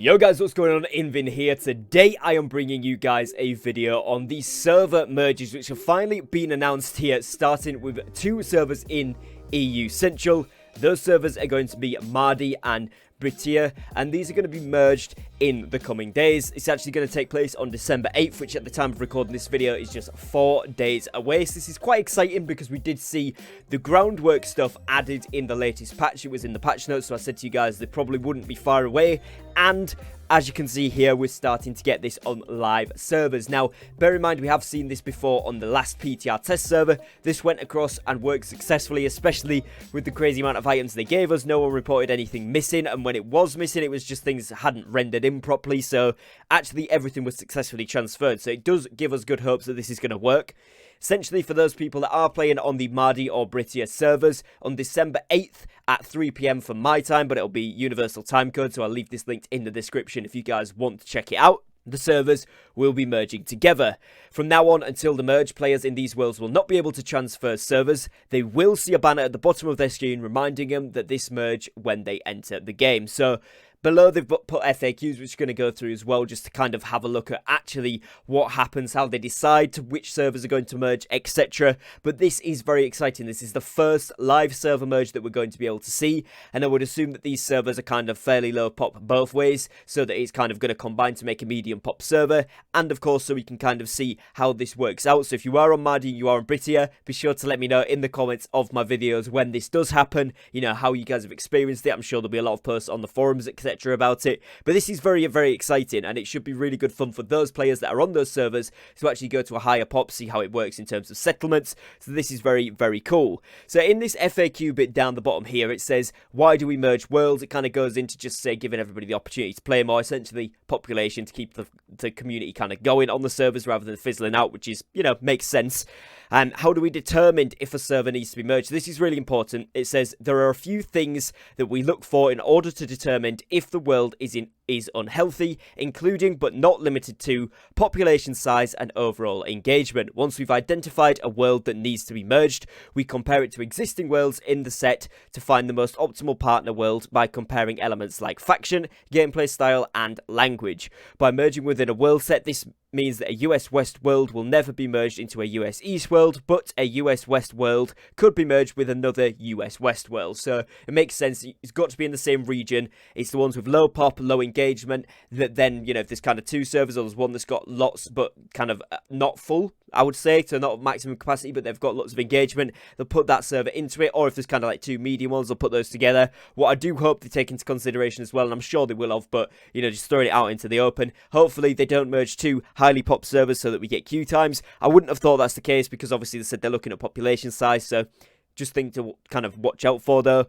Yo guys, what's going on? Invin here. Today I am bringing you guys a video on the server merges which have finally been announced here, starting with two servers in EU Central. Those servers are going to be Mardi and Britia, and these are going to be merged in the coming days. It's actually going to take place on December 8th, which at the time of recording this video is just 4 days away. So this is quite exciting because we did see the groundwork stuff added in the latest patch. It was in the patch notes, so I said to you guys they probably wouldn't be far away. And as you can see here, we're starting to get this on live servers. Now, bear in mind, we have seen this before on the last PTR test server. This went across and worked successfully, especially with the crazy amount of items they gave us. No one reported anything missing, and when it was missing, it was just things that hadn't rendered in properly. So actually, everything was successfully transferred. So it does give us good hopes that this is going to work. Essentially, for those people that are playing on the Mardi or Britia servers, on December 8th at 3 PM for my time, but it'll be universal time code, so I'll leave this linked in the description if you guys want to check it out. The servers will be merging together. From now on until the merge, players in these worlds will not be able to transfer servers. They will see a banner at the bottom of their screen reminding them that this merge when they enter the game. So below they've put FAQs, which we're going to go through as well, just to kind of have a look at actually what happens, how they decide to which servers are going to merge, etc. But this is very exciting. This is the first live server merge that we're going to be able to see, and I would assume that these servers are kind of fairly low pop both ways, so that it's kind of going to combine to make a medium pop server, and of course so we can kind of see how this works out. So if you are on Mardi, you are on Britia, be sure to let me know in the comments of my videos when this does happen, you know, how you guys have experienced it. I'm sure there'll be a lot of posts on the forums, etc. about it, but this is very, very exciting, and it should be really good fun for those players that are on those servers to actually go to a higher pop, see how it works in terms of settlements. So this is very, very cool. So in this FAQ bit down the bottom here, it says, why do we merge worlds? It kind of goes into just say giving everybody the opportunity to play more, essentially population, to keep the community kind of going on the servers rather than fizzling out, which is, you know, makes sense. And how do we determine if a server needs to be merged? This is really important. It says there are a few things that we look for in order to determine if the world is unhealthy, including but not limited to population size and overall engagement. Once we've identified a world that needs to be merged, we compare it to existing worlds in the set to find the most optimal partner world by comparing elements like faction, gameplay style, and language. By merging within a world set, this means that a US West world will never be merged into a US East world, but a US West world could be merged with another US West world. So it makes sense. It's got to be in the same region. It's the ones with low pop, low engagement, that then, you know, if there's kind of two servers or there's one that's got lots but kind of not full, I would say, so not maximum capacity, but they've got lots of engagement, they'll put that server into it. Or if there's kind of like two medium ones, they'll put those together. What I do hope they take into consideration as well, and I'm sure they will have, but, you know, just throwing it out into the open, hopefully they don't merge two highly pop servers so that we get queue times. I wouldn't have thought that's the case, because obviously they said they're looking at population size, so just thing to kind of watch out for though.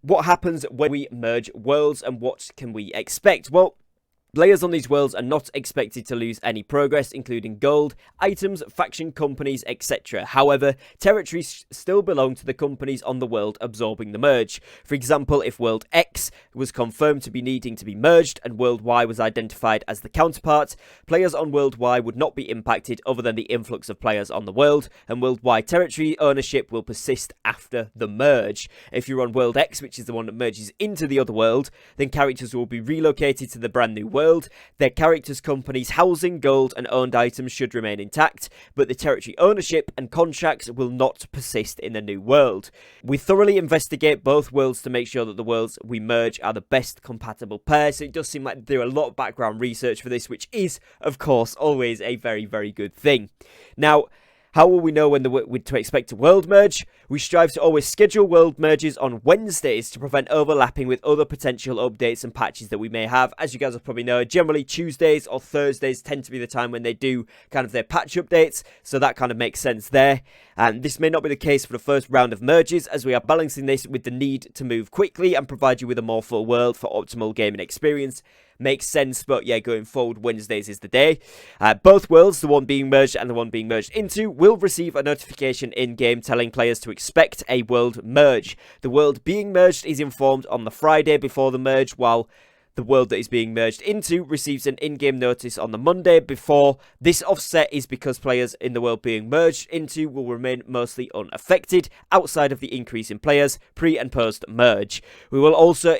What happens when we merge worlds, and what can we expect? Well, players on these worlds are not expected to lose any progress, including gold, items, faction companies, etc. However, territories still belong to the companies on the world absorbing the merge. For example, if World X was confirmed to be needing to be merged and World Y was identified as the counterpart, players on World Y would not be impacted other than the influx of players on the world, and World Y territory ownership will persist after the merge. If you're on World X, which is the one that merges into the other world, then characters will be relocated to the brand new world. Their characters' companies' housing, gold, and owned items should remain intact, but the territory ownership and contracts will not persist in the new world. We thoroughly investigate both worlds to make sure that the worlds we merge are the best compatible pair, so it does seem like they do a lot of background research for this, which is, of course, always a very, very good thing. Now, how will we know when to expect a world merge? We strive to always schedule world merges on Wednesdays to prevent overlapping with other potential updates and patches that we may have. As you guys will probably know, generally Tuesdays or Thursdays tend to be the time when they do kind of their patch updates, so that kind of makes sense there. And this may not be the case for the first round of merges, as we are balancing this with the need to move quickly and provide you with a more full world for optimal gaming experience. Makes sense, but yeah, going forward, Wednesdays is the day. Both worlds, the one being merged and the one being merged into, will receive a notification in-game telling players to expect a world merge. The world being merged is informed on the Friday before the merge, while the world that is being merged into receives an in-game notice on the Monday before. This offset is because players in the world being merged into will remain mostly unaffected outside of the increase in players pre and post merge. We will also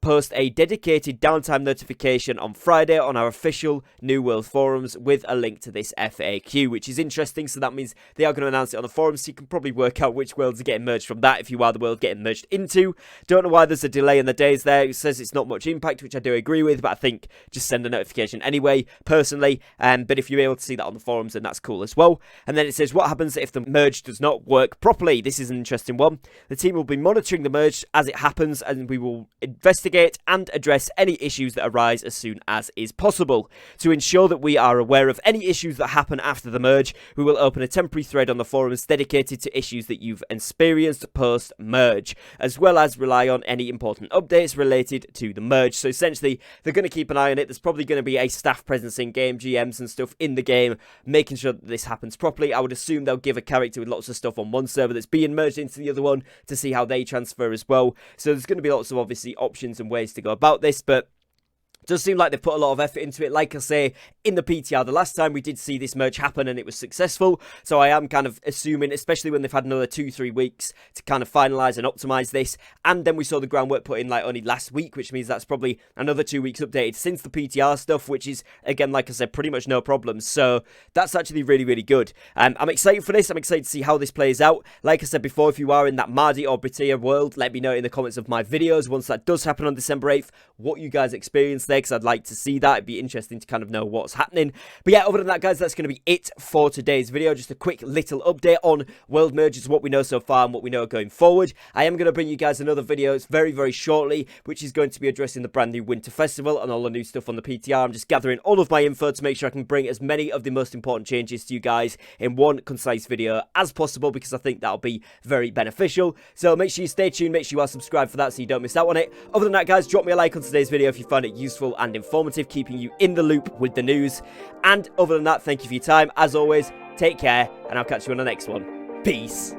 post a dedicated downtime notification on Friday on our official New World forums with a link to this FAQ, which is interesting. So that means they are going to announce it on the forums, so you can probably work out which worlds are getting merged from that if you are the world getting merged into. Don't know why there's a delay in the days there. It says it's not much impact, which I do agree with, but I think just send a notification anyway, personally. But if you're able to see that on the forums, then that's cool as well. And then it says, what happens if the merge does not work properly? This is an interesting one. The team will be monitoring the merge as it happens, and we will investigate and address any issues that arise as soon as is possible. To ensure that we are aware of any issues that happen after the merge, we will open a temporary thread on the forums dedicated to issues that you've experienced post-merge, as well as rely on any important updates related to the merge. So essentially, they're going to keep an eye on it. There's probably going to be a staff presence in game, GMs and stuff in the game, making sure that this happens properly. I would assume they'll give a character with lots of stuff on one server that's being merged into the other one to see how they transfer as well. So there's going to be lots of obviously options and ways to go about this, but it does seem like they've put a lot of effort into it. Like I say, in the PTR, the last time we did see this merge happen and it was successful. So I am kind of assuming, especially when they've had another 2-3 weeks to kind of finalize and optimize this. And then we saw the groundwork put in like only last week, which means that's probably another 2 weeks updated since the PTR stuff, which is, again, like I said, pretty much no problems. So that's actually really, really good. I'm excited for this. I'm excited to see how this plays out. Like I said before, if you are in that Mardi or Britia world, let me know in the comments of my videos once that does happen on December 8th, what you guys experienced there, because I'd like to see that. It'd be interesting to kind of know what's happening. But yeah, other than that, guys, that's going to be it for today's video. Just a quick little update on world merges, what we know so far and what we know going forward. I am going to bring you guys another video very, very shortly, which is going to be addressing the brand new Winter Festival and all the new stuff on the PTR. I'm just gathering all of my info to make sure I can bring as many of the most important changes to you guys in one concise video as possible, because I think that'll be very beneficial. So make sure you stay tuned, make sure you are subscribed for that so you don't miss out on it. Other than that, guys, drop me a like on today's video if you found it useful and informative, keeping you in the loop with the news. And other than that, thank you for your time. As always, take care, and I'll catch you on the next one. Peace.